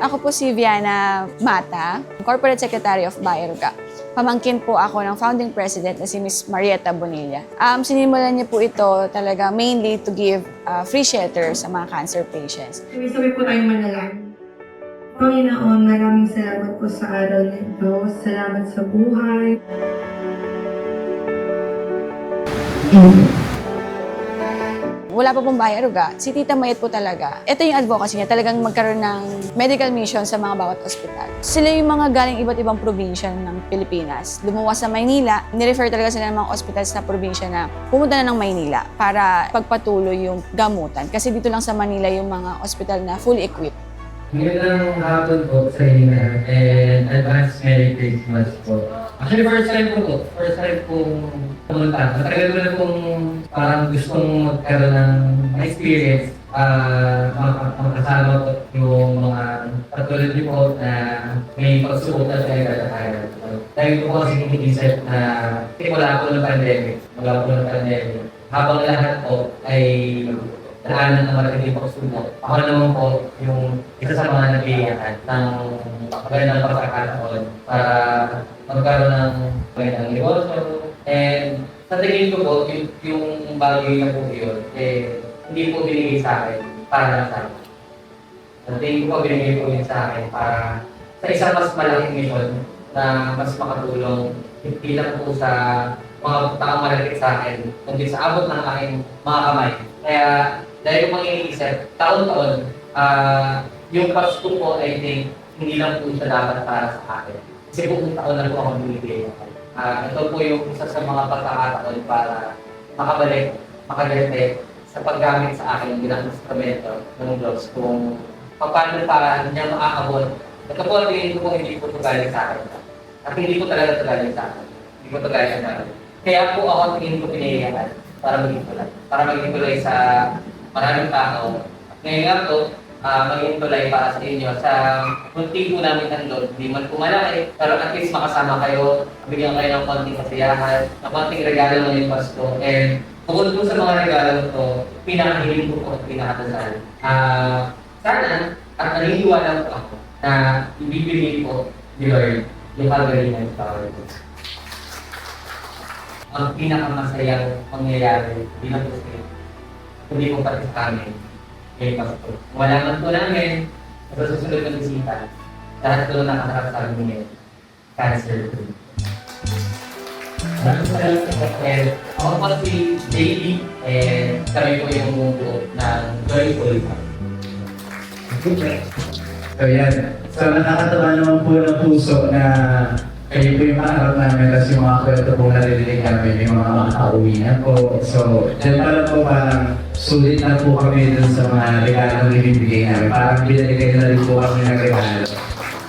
Ako po si Viana Mata, Corporate Secretary of Bahay Aruga. Pamangkin po ako ng founding president na si Ms. Marieta Bonilla. Sinimulan niya po ito talaga mainly to give free shelter sa mga cancer patients. Sabi po tayong manalangin. Panginoon, maraming salamat po sa araw na ito. Salamat sa buhay. Wala pa pong Bahay Aruga, si Tita Mayet po talaga. Ito yung advocacy niya, talagang magkaroon ng medical mission sa mga bawat ospital. Sila yung mga galing iba't ibang probinsya ng Pilipinas. Lumuwas sa Maynila, nirefer talaga sila ng mga hospitals na probinsya na pumunta na ng Maynila para pagpatuloy yung gamutan. Kasi dito lang sa Manila yung mga hospital na fully equipped. Magandang hapon po sa inyo and advance Merry Christmas po. Actually, first time po pumunta. Matagal ko na pong parang gustong magkaroon ng experience, makasama po yung mga katulad niyo po na may pagsuot at kaya. Dahil ko po kasi inisip na wala po ng pandemic. Habang lahat po ay daanan ng matinding pagsubok. Ako naman po yung isa sa mga nag-iiyakan ng magandang pagkakataon para magkaroon ng magandang negosyo. And sa tingin ko po, yung bagay na po yun, hindi po binigay sa akin para lang sa akin. Sa tingin ko po, binigay po yun sa akin para sa isang mas malaking mission na mas makatulong hindi lang po sa mga taong malapit sa akin, kundi sa abot ng aking mga kamay. Kaya dahil yung mga iniisip, taon-taon, yung Pasko po, I think, hindi lang po siya dapat para sa akin. Kasi buong taon na po ako binibigay. Ito po yung isa sa mga pagkakataon para makareflect sa paggamit sa akin bilang instrumento ng Diyos kung paano para niya maaabot. Ito po, tingin ko hindi po ito galing sa akin. At hindi po talaga ito galing sa akin. Hindi po ito galing sa akin. Kaya po ako tingin ko pinayayahan para maging tulad. Para maging tulad sa maraming tao. Ngayon nga po, maging tulay para sa inyo sa munting po namin handog. Hindi man po malaki, pero at least makasama kayo, bigyan kayo ng konting kasiyahan, ng konting regalo ng yung Pasko. And bukod po sa mga regalo ko, pinakahiling ko po at pinakadasal. Sana, at naniniwala po ako na ibibigay po ni Lord yung kagalingan sa power ko. Ang pinakamasayang mangyayari bilang Muslim, hindi po pati sa amin, ngayon Pasko. Malaman po namin, sa susunod ng bisita, lahat po nakaharap sa amin ngayon, cancer-free. Maraming salamat po. And ako po si JD, and kami po yung buo ng Joyful Family. So yan. So nakakatawa naman po ng puso na kayo po yung makaharap namin, tapos yung mga kwento po naririnig namin, yung mga makakauwi na po. So, dyan pala po parang sulit na po kami dun sa mga regalong ibibigay namin. Parang binigay na rin po kami ng regalo.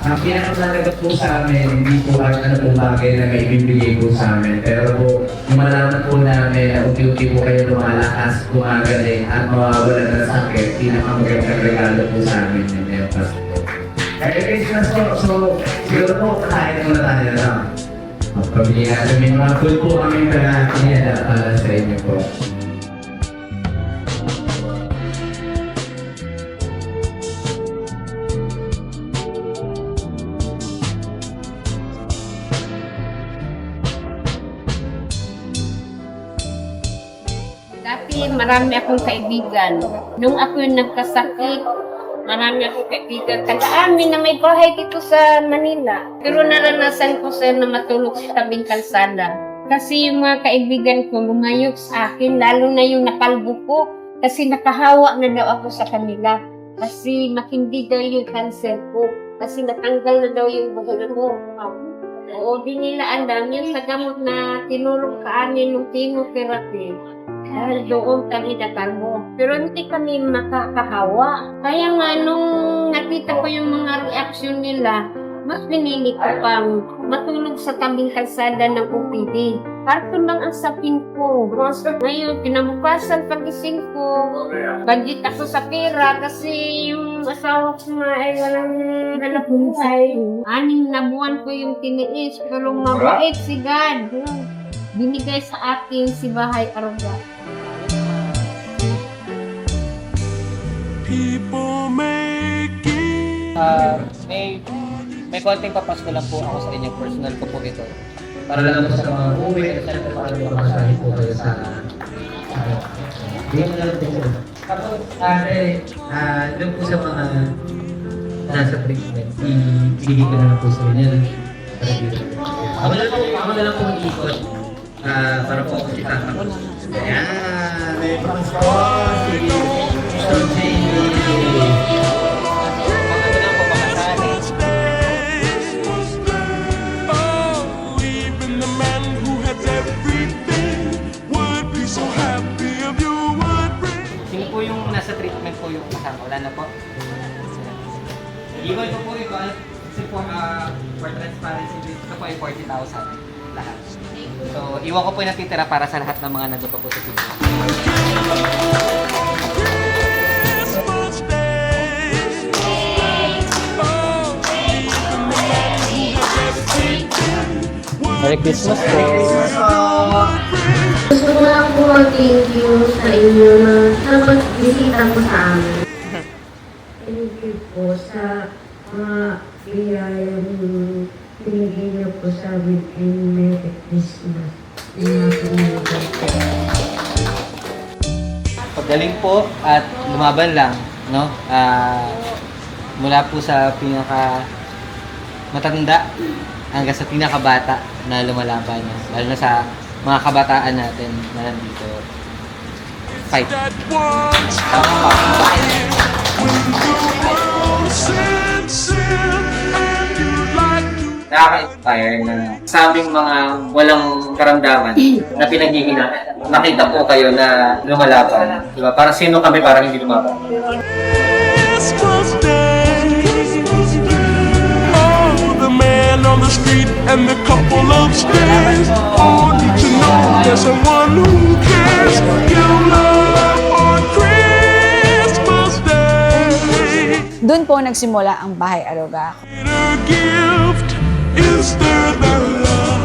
Ang pinakatalaga po sa amin, hindi po ano po bagay na may ibibigay po sa amin. Pero po, yung malaman po namin na unti-unti po kayo lumalakas, gumagaling, at mawawala ng sakit, pinakamagandang regalo po sa amin. Yung Pasko. Kaya Christmas po, so siguro po kakain muna tayo na. Pabili natin, may mga food po kami pinahanda para sa inyo po. Dati marami akong kaibigan. Nung ako yung nagkasakit, marami akong kaibigan. Taga-amin na may bahay dito sa Manila. Pero naranasan ko sir na matulog sa tabing kalsada. Kasi yung mga kaibigan ko lumayok sa akin, lalo na yung nakalbo ko. Kasi nakahawa na daw ako sa kanila. Kasi makindi daw yung cancer ko. Kasi natanggal na daw yung buhol ko. Oo, di nila alam yun sa gamot na tinulong ka amin ng chemotherapy. Dahil doon kami nakalbo. Pero hindi kami makakahawa. Kaya nga nung nakita ko yung mga reaksyon nila, mas pinili ko pang matulog sa tabing kalsada ng OPD. Karton lang ang sapin ko. Ngayon, kinabukasan pagising ko, budget ako sa pera kasi yung asawa ko nga ay walang buhay. 6 na buwan ko yung tiniis, pero mabait si God. Binigay sa akin si Bahay Aruga. People making May konting papasko lang po ako sa inyo. Personal ko po ito. Para lang po sa mga uwi at syempre para makasahin po kayo sa hindi mo lang po. Tapos, doon po sa mga nasa treatment, ibigay ko na lang po sa inyo. Ako na lang po mag-ikot para po ako si Tata. Ayan! May papasko! Mr. Jamie! Sino po yung nasa treatment po yung kasama? Wala na po? Iwan ko po ito. Kasi po, for transparency, ito po ay 40,000 lahat. So, iwan ko po yung natitira para sa lahat ng mga nandun pa po sa video. Merry Christmas po! Gusto ko lang po mag-thank you sa inyo na napag-bisita po sa amin. Thank you po sa mga biyayang pinigay niyo po sa amin and Merry Christmas. Pagaling po at lumaban lang, no? Mula po sa pinaka matanda hanggang sa pinakabata na lumalaban, lalo na sa mga kabataan natin na nandito. Fight! Nakaka-inspire na sa aming mga walang karamdaman na pinaghihinaan. Nakita po kayo na lumalaban. Diba? Para sino kami parang hindi lumaban? Christmas Day. Oh, the man on the street and the couple upstairs all need to know there's someone who cares. Give love on Christmas Day. Doon po nagsimula ang Bahay Aruga. Greater gift is there than love.